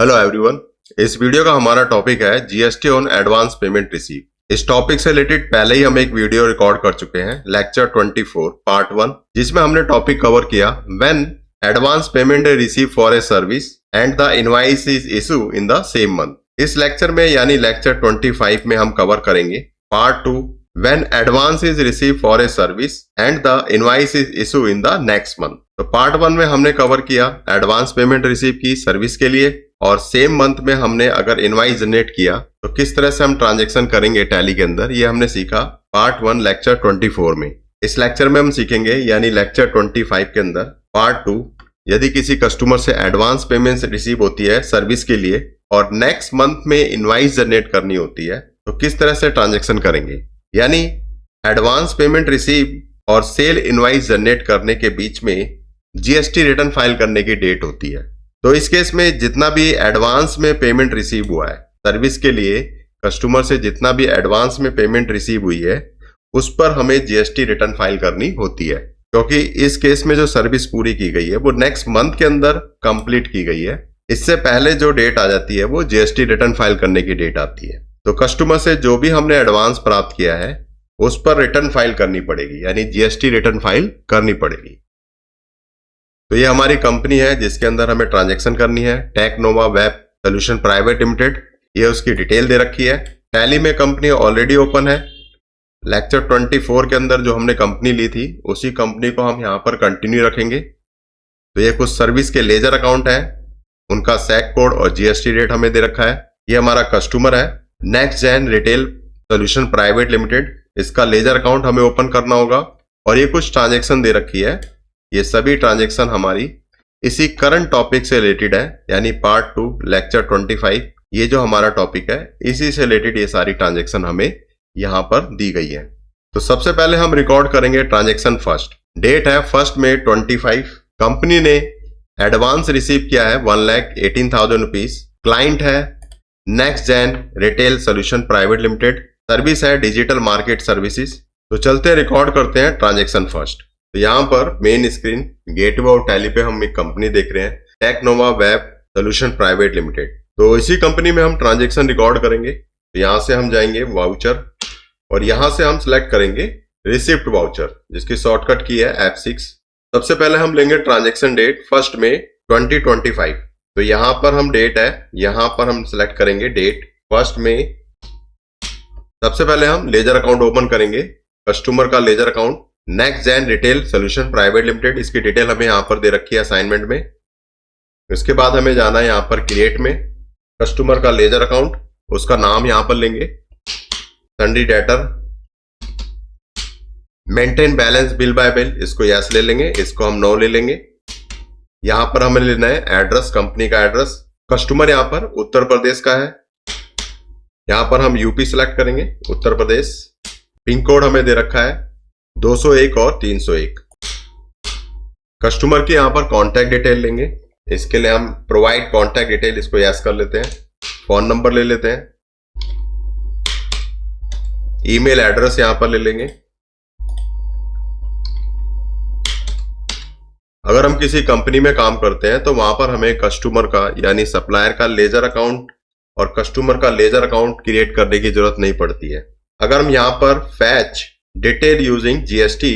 Hello everyone. इस video का हमारा टॉपिक है GST on advance payment receive. इस टॉपिक से रिलेटेड पहले ही हम एक वीडियो रिकॉर्ड कर चुके हैं, लेक्चर 24 पार्ट 1, जिसमें हमने टॉपिक कवर किया when advance payment receive for a service and the invoice is issue in the same month. इस लेक्चर में यानी लेक्चर 25 में हम कवर करेंगे part 2 when advance is receive for a service and the invoice is issue in the next month. तो part 1 में हमने cover किया एडवांस पेमेंट रिसीव की सर्विस के लिए, और सेम मंथ में हमने अगर इनवॉइस जनरेट किया तो किस तरह से हम ट्रांजैक्शन करेंगे टैली के अंदर, ये हमने सीखा पार्ट 1 लेक्चर 24 में। इस लेक्चर में हम सीखेंगे यानी लेक्चर 25 के अंदर पार्ट 2, यदि किसी कस्टमर से एडवांस पेमेंट रिसीव होती है सर्विस के लिए और नेक्स्ट मंथ में इनवॉइस जनरेट करनी होती है तो किस तरह से ट्रांजेक्शन करेंगे। यानी एडवांस पेमेंट रिसीव और सेल इनवॉइस जनरेट करने के बीच में जीएसटी रिटर्न फाइल करने की डेट होती है। तो इस केस में जितना भी एडवांस में पेमेंट रिसीव हुआ है सर्विस के लिए, कस्टमर से जितना भी एडवांस में पेमेंट रिसीव हुई है उस पर हमें जीएसटी रिटर्न फाइल करनी होती है, क्योंकि इस केस में जो सर्विस पूरी की गई है वो नेक्स्ट मंथ के अंदर कंप्लीट की गई है। इससे पहले जो डेट आ जाती है वो जीएसटी रिटर्न फाइल करने की डेट आती है। तो कस्टमर से जो भी हमने एडवांस प्राप्त किया है उस पर रिटर्न फाइल करनी पड़ेगी, यानी जीएसटी रिटर्न फाइल करनी पड़ेगी। तो ये हमारी कंपनी है जिसके अंदर हमें ट्रांजैक्शन करनी है, Technova web solution private limited, ये उसकी डिटेल दे रखी है। टैली में कंपनी ऑलरेडी ओपन है। लेक्चर 24 के अंदर जो हमने कंपनी ली थी उसी कंपनी को हम यहाँ पर कंटिन्यू रखेंगे। तो ये कुछ सर्विस के लेजर अकाउंट है, उनका सैक कोड और जीएसटी रेट हमें दे रखा है। ये हमारा कस्टमर है next gen retail solution private limited, इसका लेजर अकाउंट हमें ओपन करना होगा और ये कुछ ट्रांजेक्शन दे रखी है। ये सभी ट्रांजैक्शन हमारी इसी करंट टॉपिक से रिलेटेड है, यानी पार्ट 2 लेक्चर 25, ये जो हमारा टॉपिक है इसी से रिलेटेड ये सारी ट्रांजैक्शन हमें यहाँ पर दी गई है। तो सबसे पहले हम रिकॉर्ड करेंगे ट्रांजैक्शन फर्स्ट। डेट है 1 मई 25। कंपनी ने एडवांस रिसीव किया है 1,18,000 रुपीज। क्लाइंट है next gen retail solution private limited, service है डिजिटल मार्केट सर्विसेज। तो चलते हैं रिकॉर्ड करते हैं ट्रांजैक्शन फर्स्ट। तो यहाँ पर मेन स्क्रीन गेटवे और टैली पे हम एक कंपनी देख रहे हैं, Technova web solution private limited. तो इसी कंपनी में हम ट्रांजैक्शन रिकॉर्ड करेंगे। तो यहाँ से हम जाएंगे वाउचर और यहाँ से हम सिलेक्ट करेंगे रिसिप्ट वाउचर, जिसकी शॉर्टकट की है F6। सबसे पहले हम लेंगे ट्रांजैक्शन डेट 1 मई 2025। तो यहाँ पर हम डेट है, यहाँ पर हम सिलेक्ट करेंगे डेट 1 मई। सबसे पहले हम लेजर अकाउंट ओपन करेंगे, कस्टमर का ledger account next gen retail solution private limited, इसकी डिटेल हमें यहाँ पर दे रखी है असाइनमेंट में। इसके बाद हमें जाना है यहाँ पर क्रिएट में, कस्टमर का लेजर अकाउंट, उसका नाम यहाँ पर लेंगे, सन्डी debtor, maintain balance bill bye bill, इसको यस ले लेंगे, इसको हम नो ले लेंगे। यहाँ पर हमें लेना है एड्रेस, कंपनी का एड्रेस, कस्टमर यहाँ पर उत्तर प्रदेश का है, यहाँ पर हम यूपी सिलेक्ट करेंगे, उत्तर प्रदेश। पिन कोड हमें दे रखा है 201 और 301। कस्टमर की यहाँ पर कॉन्टैक्ट डिटेल लेंगे, इसके लिए हम प्रोवाइड कॉन्टैक्ट डिटेल, इसको यस कर लेते हैं। फोन नंबर ले लेते हैं, ईमेल एड्रेस यहाँ पर ले लेंगे। अगर हम किसी कंपनी में काम करते हैं तो वहां पर हमें कस्टमर का यानी सप्लायर का लेजर अकाउंट और कस्टमर का लेजर अकाउंट क्रिएट करने की जरूरत नहीं पड़ती है। अगर हम यहाँ पर फैच डिटेल यूजिंग जीएसटी,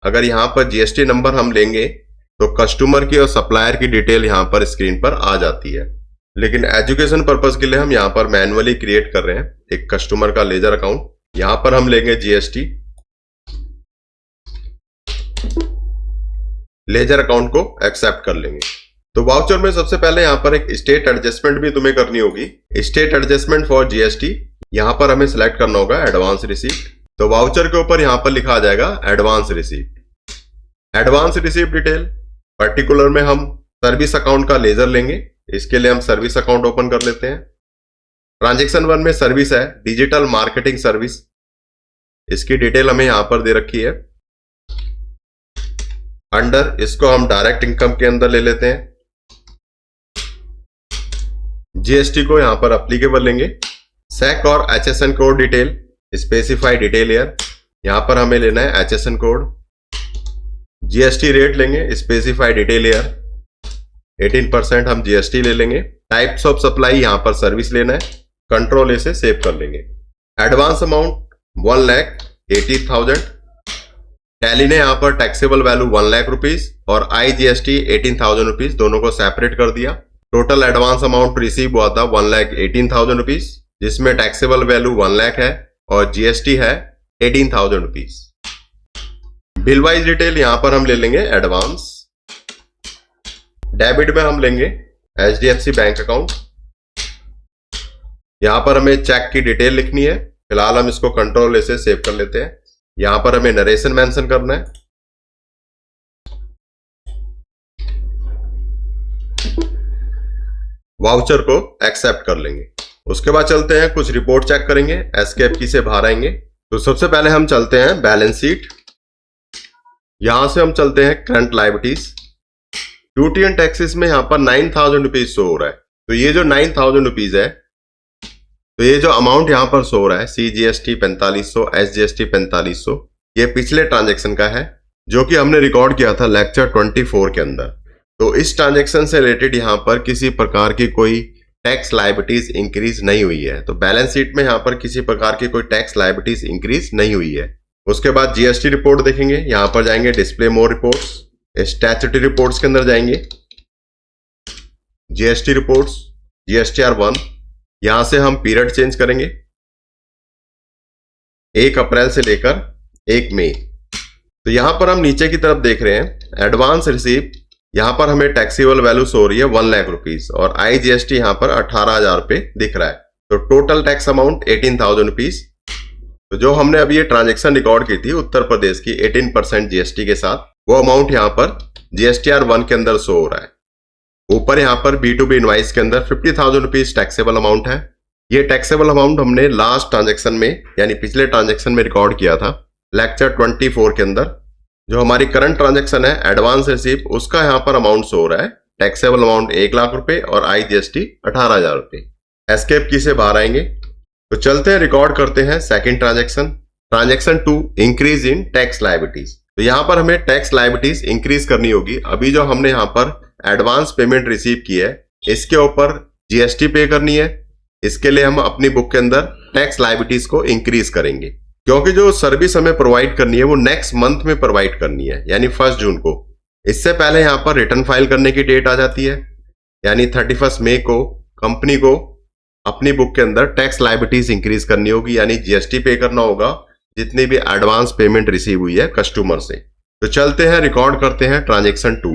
अगर यहाँ पर जीएसटी नंबर हम लेंगे तो कस्टमर की और सप्लायर की डिटेल यहाँ पर स्क्रीन पर आ जाती है। लेकिन एजुकेशन पर्पस के लिए हम यहाँ पर मैन्युअली क्रिएट कर रहे हैं एक कस्टमर का लेजर अकाउंट। यहाँ पर हम लेंगे जीएसटी, लेजर अकाउंट को एक्सेप्ट कर लेंगे। तो वाउचर में सबसे पहले यहाँ पर एक स्टेट एडजस्टमेंट भी तुम्हें करनी होगी, स्टेट एडजस्टमेंट फॉर जीएसटी। यहाँ पर हमें सिलेक्ट करना होगा एडवांस रिसीप्ट। तो वाउचर के ऊपर यहाँ पर लिखा आ जाएगा advance receipt. Advance receipt detail particular में हम सर्विस अकाउंट का लेजर लेंगे, इसके लिए हम सर्विस अकाउंट ओपन कर लेते हैं। ट्रांजैक्शन 1 में सर्विस है डिजिटल मार्केटिंग सर्विस, इसकी डिटेल हमें यहाँ पर दे रखी है। अंडर इसको हम डायरेक्ट इनकम के अंदर ले लेते हैं। जीएसटी को यहाँ पर एप्लीकेबल लेंगे। सैक और HSN code detail, specify detail year, यहां पर हमें लेना है एचएसएन कोड। जीएसटी रेट लेंगे, स्पेसिफाई डिटेल ईयर 18% हम जीएसटी ले लेंगे। टाइप्स ऑफ सप्लाई यहां पर सर्विस लेना है, कंट्रोल ए से सेव कर लेंगे। Advance amount 1,80,000। टैली ने यहां पर टैक्सेबल वैल्यू 1 लाख रुपीज और IGST 18,000 रुपीज दोनों को सेपरेट कर दिया। टोटल एडवांस अमाउंट रिसीव हुआ था 1,18,000 रुपीज, जिसमें टैक्सेबल वैल्यू 1 लाख है और GST है 18,000 रुपीज। बिल वाइज डिटेल यहां पर हम ले लेंगे एडवांस। डेबिट में हम लेंगे HDFC बैंक अकाउंट। यहां पर हमें चेक की डिटेल लिखनी है, फिलहाल हम इसको कंट्रोल ए से सेव कर लेते हैं। यहां पर हमें नरेशन मेंशन करना है। वाउचर को एक्सेप्ट कर लेंगे। उसके बाद चलते हैं कुछ रिपोर्ट चेक करेंगे, एस्केप की से बाहर आएंगे। तो सबसे पहले हम चलते हैं बैलेंस शीट। यहां से हम चलते हैं current liabilities. Duty and taxes में यहां पर 9,000 रुपीज शो हो रहा है। तो ये जो 9,000 रुपीज है, तो ये जो अमाउंट यहां पर शो हो रहा है CGST 4500, SGST 4500, ये पिछले ट्रांजेक्शन का है जो कि हमने रिकॉर्ड किया था लेक्चर 24 के अंदर। तो इस ट्रांजेक्शन से रिलेटेड यहां पर किसी प्रकार की कोई टैक्स लायबिलिटीज इंक्रीज नहीं हुई है। तो बैलेंस शीट में यहां पर किसी प्रकार की कोई टैक्स लायबिलिटीज इंक्रीज नहीं हुई है। उसके बाद GST रिपोर्ट देखेंगे। यहां पर जाएंगे डिस्प्ले मोर रिपोर्ट्स, स्टैट्यूटरी रिपोर्ट्स के अंदर जाएंगे, GST रिपोर्ट्स, GSTR 1। यहां से हम पीरियड चेंज करेंगे 1 अप्रैल से लेकर 1 मई। तो यहां पर हम नीचे की तरफ देख रहे हैं एडवांस रिसीव, यहां पर हमें टैक्सेबल वैल्यू शो हो रही है 1 लाख रुपीज और IGST यहां पर 18,000 रुपए दिख रहा है। तो टोटल टैक्स अमाउंट 18,000 रुपीज। तो जो हमने अभी ये ट्रांजेक्शन रिकॉर्ड की थी उत्तर प्रदेश की 18% GST के साथ, वो अमाउंट यहां पर GSTR 1 के अंदर शो हो रहा है। ऊपर यहां पर B2B इनवाइस के अंदर 50,000 रुपीज टैक्सेबल अमाउंट है। ये टैक्सेबल अमाउंट हमने लास्ट ट्रांजेक्शन में यानी पिछले ट्रांजेक्शन में रिकॉर्ड किया था लेक्चर 24 के अंदर। जो हमारी करंट ट्रांजेक्शन है एडवांस रिसीव, उसका यहां पर अमाउंट शो हो रहा है टैक्सेबल अमाउंट 1 लाख रुपए और IGST 18,000 रुपए। एस्केप की से बाहर आएंगे। तो चलते हैं रिकॉर्ड करते हैं second transaction 2, increase in tax liabilities. तो यहां पर हमें टैक्स लायबिलिटीज इंक्रीज करनी होगी। अभी जो हमने यहां पर एडवांस पेमेंट रिसीव की है इसके ऊपर GST पे करनी है। इसके लिए हम अपनी बुक के अंदर टैक्स लायबिलिटीज को इंक्रीज करेंगे, क्योंकि जो सर्विस हमें प्रोवाइड करनी है वो नेक्स्ट मंथ में प्रोवाइड करनी है यानी 1 जून को। इससे पहले यहां पर रिटर्न फाइल करने की डेट आ जाती है यानी 31 मई को कंपनी को अपनी बुक के अंदर टैक्स लायबिलिटीज इंक्रीज करनी होगी यानी GST पे करना होगा जितनी भी एडवांस पेमेंट रिसीव हुई है कस्टमर से। तो चलते हैं रिकॉर्ड करते हैं ट्रांजेक्शन 2।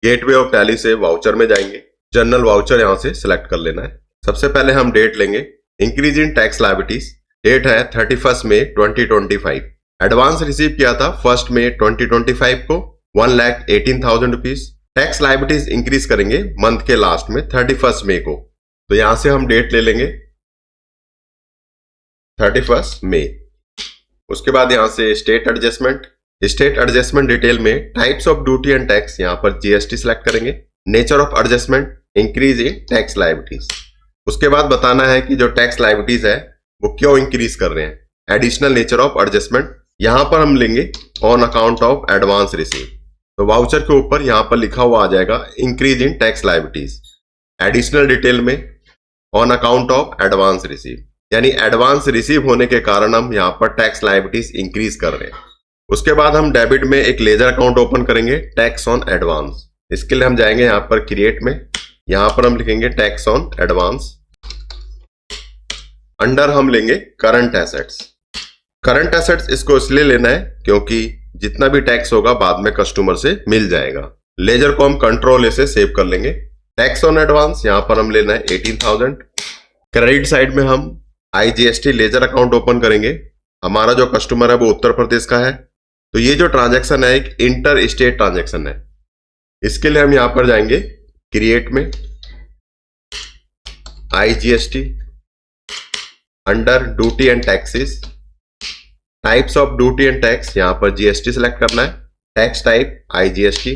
गेटवे ऑफ टैली से वाउचर में जाएंगे, जनरल वाउचर यहां से सिलेक्ट कर लेना है। सबसे पहले हम डेट लेंगे, increase in tax liabilities. Date है 31 मई 2025। एडवांस रिसीव किया था 1 मई 2025 को 1,18,000 रुपीज। टैक्स लायबिलिटीज इंक्रीज करेंगे मंथ के लास्ट में 31 मई को। तो यहां से हम डेट ले लेंगे 31 मई। उसके बाद यहां से स्टेट एडजस्टमेंट डिटेल में types of duty and tax, यहां पर GST सिलेक्ट करेंगे। Nature of adjustment, increase in tax liabilities. उसके बाद बताना है कि जो टैक्स लायबिलिटीज है वो क्यों इंक्रीज कर रहे हैं। एडिशनल नेचर ऑफ एडजस्टमेंट यहां पर हम लेंगे on account of advance receive. तो वाउचर के ऊपर यहां पर लिखा हुआ आ जाएगा increase in tax liabilities. Additional detail में on account of advance receive, यानी एडवांस रिसीव होने के कारण हम यहां पर टैक्स लायबिलिटीज इंक्रीज कर रहे हैं। उसके बाद हम डेबिट में एक लेजर अकाउंट ओपन करेंगे टैक्स ऑन एडवांस। इसके लिए हम जाएंगे यहां पर क्रिएट में, यहां पर हम लिखेंगे टैक्स ऑन एडवांस। अंडर हम लेंगे करंट एसेट्स इसको इसलिए लेना है क्योंकि जितना भी टैक्स होगा बाद में कस्टमर से मिल जाएगा। लेजर को हम कंट्रोल ए से सेव कर लेंगे। टैक्स ऑन एडवांस यहां पर हम लेना है 18,000। क्रेडिट साइड में हम IGST लेजर अकाउंट ओपन करेंगे। हमारा जो कस्टमर है वो उत्तर प्रदेश का है। तो ये जो ट्रांजैक्शन है एक इंटर स्टेट ट्रांजैक्शन है। इसके लिए हम यहां पर जाएंगे क्रिएट में, IGST, under duty and taxes, types of duty and tax, यहां पर GST सिलेक्ट करना है। टैक्स टाइप IGST,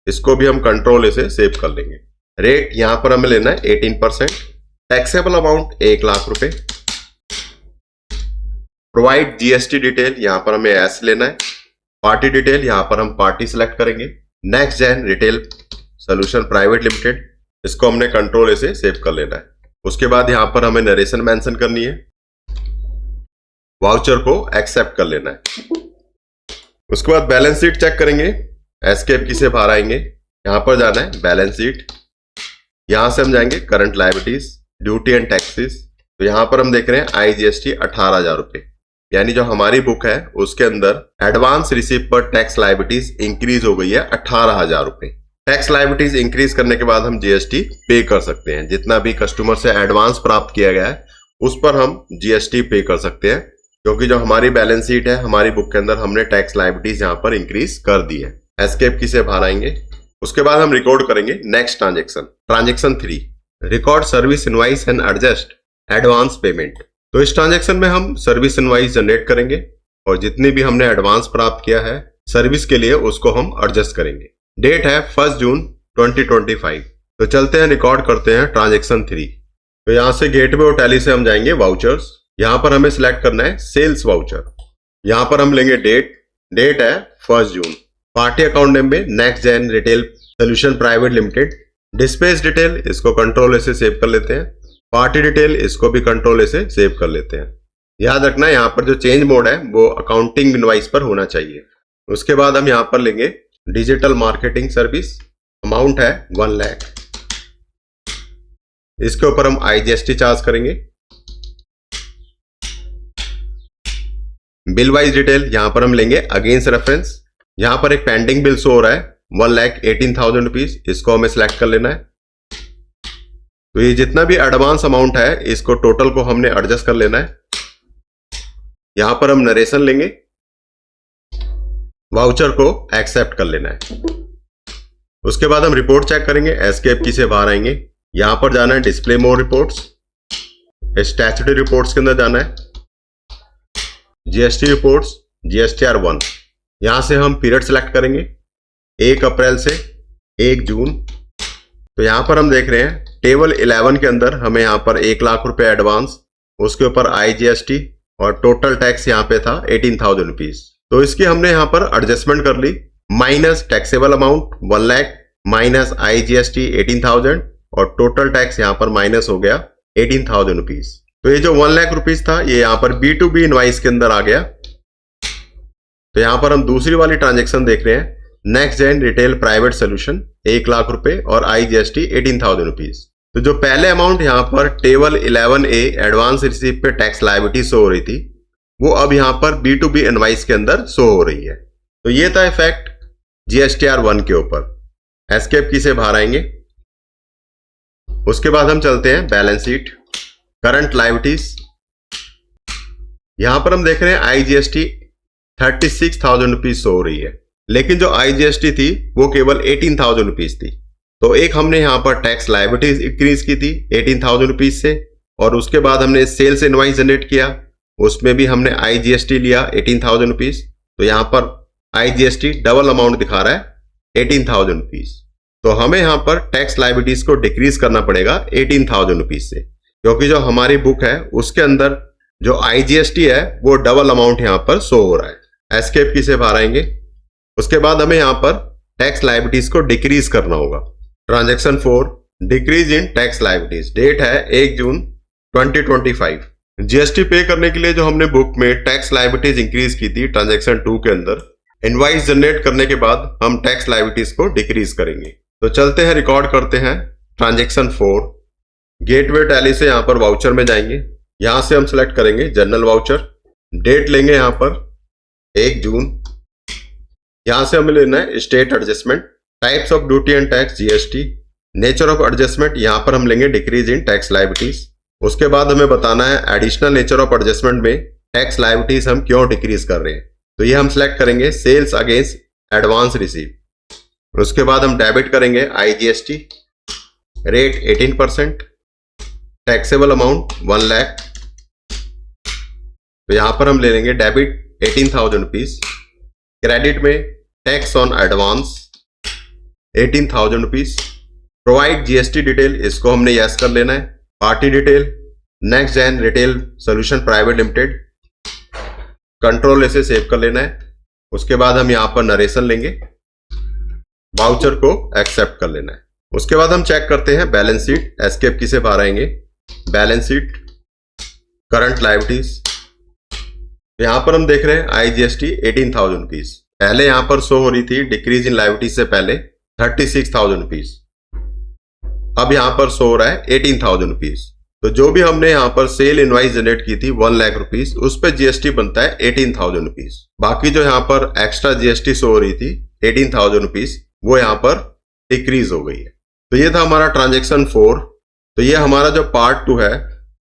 इसको भी हम कंट्रोल ए से सेव कर लेंगे। रेट यहां पर हमें लेना है 18%। टैक्सेबल अमाउंट 1 लाख रुपए। प्रोवाइड GST डिटेल, यहां पर हमें एस लेना है। पार्टी डिटेल, यहां पर हम पार्टी सिलेक्ट करेंगे। Next gen retail solution private limited, इसको हमने कंट्रोल से सेव कर लेना है। उसके बाद यहां पर हमें नरेशन मेंशन करनी है, वाउचर को एक्सेप्ट कर लेना है। उसके बाद बैलेंस शीट चेक करेंगे, एस्केप की से बाहर आएंगे, यहां पर जाना है बैलेंस शीट, यहां से हम जाएंगे current liabilities, duty and taxes. तो यहां पर हम देख रहे हैं IGST 18,000 रुपए, यानी जो हमारी बुक है उसके अंदर एडवांस रिसीव पर टैक्स लायबिलिटीज इंक्रीज हो गई है 18,000 रुपए। टैक्स लायबिलिटीज इंक्रीज करने के बाद हम GST पे कर सकते हैं। जितना भी कस्टमर से एडवांस प्राप्त किया गया है उस पर हम GST पे कर सकते हैं, क्योंकि जो हमारी बैलेंस शीट है हमारी बुक के अंदर हमने टैक्स लायबिलिटीज यहाँ पर इंक्रीज कर दी है। एस्केप की से बाहर आएंगे, उसके बाद हम रिकॉर्ड करेंगे next transaction, transaction 3, record service invoice and adjust advance payment. तो इस ट्रांजेक्शन में हम सर्विस इनवाइस जनरेट करेंगे और जितनी भी हमने एडवांस प्राप्त किया है सर्विस के लिए उसको हम एडजस्ट करेंगे। डेट है 1 जून 2025। तो चलते हैं रिकॉर्ड करते हैं ट्रांजेक्शन 3। तो यहां से गेटवे और टैली से हम जाएंगे वाउचर्स, यहां पर हमें सिलेक्ट करना है सेल्स वाउचर। यहां पर हम लेंगे डेट है 1 जून। पार्टी अकाउंट नेम में next gen retail solution private limited. Dispatch detail इसको कंट्रोल से सेव कर लेते हैं, पार्टी डिटेल इसको भी कंट्रोल से सेव कर लेते हैं। याद रखना यहाँ पर जो चेंज मोड है वो अकाउंटिंग इनवाइस पर होना चाहिए। उसके बाद हम यहाँ पर लेंगे डिजिटल मार्केटिंग सर्विस, अमाउंट है 1 लाख। इसके ऊपर हम IGST चार्ज करेंगे। बिल वाइज डिटेल यहां पर हम लेंगे अगेंस्ट रेफरेंस। यहां पर एक पेंडिंग बिल शो हो रहा है 1,18,000 रुपीज, इसको हमें सिलेक्ट कर लेना है। तो ये जितना भी एडवांस अमाउंट है इसको टोटल को हमने एडजस्ट कर लेना है। यहां पर हम नरेशन लेंगे, वाउचर को एक्सेप्ट कर लेना है। उसके बाद हम रिपोर्ट चेक करेंगे, एस्केप की से बाहर आएंगे, यहां पर जाना है डिस्प्ले मोर रिपोर्ट्स, स्टैट्यूटरी रिपोर्ट्स के अंदर जाना है GST रिपोर्ट्स GSTR 1। यहां से हम पीरियड सेलेक्ट करेंगे 1 अप्रैल से 1 जून। तो यहां पर हम देख रहे हैं टेबल 11 के अंदर हमें यहां पर 1 लाख रुपए एडवांस, उसके ऊपर IGST और टोटल टैक्स यहां पे था 18,000 रुपीज। तो इसकी हमने यहां पर एडजस्टमेंट कर ली, minus taxable amount 1 lakh minus IGST 18,000 और टोटल टैक्स यहां पर माइनस हो गया 18,000 रुपीज। तो ये जो 1 लाख रुपीज था ये यहां पर B2B इनवाइस के अंदर आ गया। तो यहां पर हम दूसरी वाली ट्रांजेक्शन देख रहे हैं, next gen retail private solution 1 lakh रुपए और IGST 18,000 रुपीज। तो जो पहले अमाउंट यहां पर टेबल 11A एडवांस रिसीव पे टैक्स लायबिलिटी शो हो रही थी वो अब यहां पर B2B इनवाइस के अंदर शो हो रही है। तो ये था इफेक्ट GSTR 1 के ऊपर। एस्केप की से बाहर आएंगे, उसके बाद हम चलते हैं बैलेंस शीट, करंट लायबिलिटीज। यहां पर हम देख रहे हैं IGST 36,000 रुपीज शो हो रही है, लेकिन जो IGST थी वो केवल 18,000 रुपीज थी। तो एक हमने यहां पर टैक्स लायबिलिटीज इंक्रीज की थी 18,000 रुपीज से, और उसके बाद हमने सेल्स इनवाइस जनरेट किया, उसमें भी हमने IGST लिया 18,000 रुपीज। तो यहां पर IGST डबल अमाउंट दिखा रहा है 18,000 रुपीज। तो हमें यहां पर टैक्स लायबिलिटीज को डिक्रीज करना पड़ेगा 18,000 रुपीज से, क्योंकि जो हमारी बुक है उसके अंदर जो IGST है वो डबल अमाउंट यहां पर शो हो रहा है। एस्केप की से बाहर आएंगे, उसके बाद हमें यहां पर टैक्स लायबिलिटीज को डिक्रीज करना होगा। Transaction 4, decrease in tax liabilities. Date है 1 जून 2025। GST पे करने के लिए जो हमने बुक में टैक्स लायबिलिटीज इंक्रीज की थी ट्रांजेक्शन 2 के अंदर, इनवाइस जनरेट करने के बाद हम टैक्स लायबिलिटीज को डिक्रीज करेंगे। तो चलते हैं रिकॉर्ड करते हैं ट्रांजेक्शन 4। गेटवे टैली से यहां पर वाउचर में जाएंगे, यहां से हम सिलेक्ट करेंगे जनरल वाउचर। डेट लेंगे यहां पर 1 जून। यहां से हमें लेना है state adjustment, types of duty and tax GST, nature of adjustment यहां पर हम लेंगे डिक्रीज इन टैक्स लायबिलिटीज। उसके बाद हमें बताना है एडिशनल नेचर ऑफ एडजस्टमेंट में टैक्स लायबिलिटीज हम क्यों डिक्रीज कर रहे हैं। तो ये हम सिलेक्ट करेंगे सेल्स अगेंस्ट एडवांस रिसीव। उसके बाद हम डेबिट करेंगे IGST, rate 18%, taxable amount 1 lakh. तो यहां पर हम ले लेंगे डेबिट 18,000 रुपीज, क्रेडिट में tax on advance 18,000 rupees. Provide GST detail, इसको हमने यस कर लेना है। Party detail next gen retail solution private limited, control से सेव कर लेना है। उसके बाद हम यहां पर नरेशन लेंगे, वाउचर को एक्सेप्ट कर लेना है। उसके बाद हम चेक करते हैं बैलेंस शीट। एस्केप की से बाहर आएंगे, बैलेंस शीट, करंट लायबिलिटीज। यहां पर हम देख रहे हैं IGST 18,000 रुपीज। पहले यहां पर शो हो रही थी डिक्रीज इन लायबिलिटीज से पहले 36,000 रुपीज, अब यहां पर शो हो रहा है 18,000 रुपीज। तो जो भी हमने यहाँ पर सेल इनवाइस जनरेट की थी 1 लाख रुपीज, उस पर GST बनता है 18,000 रुपीज। बाकी जो यहाँ पर एक्स्ट्रा GST शो हो रही थी 18,000 रुपीज, वो यहाँ पर डिक्रीज हो गई है। तो ये था हमारा ट्रांजेक्शन 4। तो ये हमारा जो पार्ट 2 है,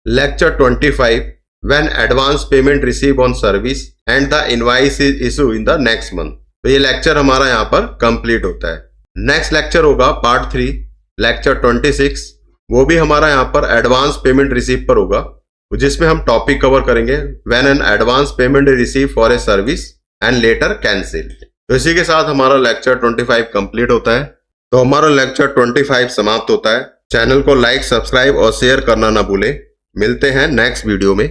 lecture 25, when advance payment receive on service and the invoice is issue in the next month. तो ये लेक्चर हमारा यहाँ पर कंप्लीट होता है। नेक्स्ट लेक्चर होगा पार्ट 3, लेक्चर 26। वो भी हमारा यहाँ पर एडवांस पेमेंट रिसीव पर होगा, जिसमें हम टॉपिक कवर करेंगे when an advance payment receive for a service and later cancel. तो इसी के साथ हमारा लेक्चर 25 कंप्लीट होता है। तो हमारा लेक्चर 25 समाप्त होता है। चैनल को लाइक, सब्सक्राइब और शेयर करना ना भूलें। मिलते हैं नेक्स्ट वीडियो में।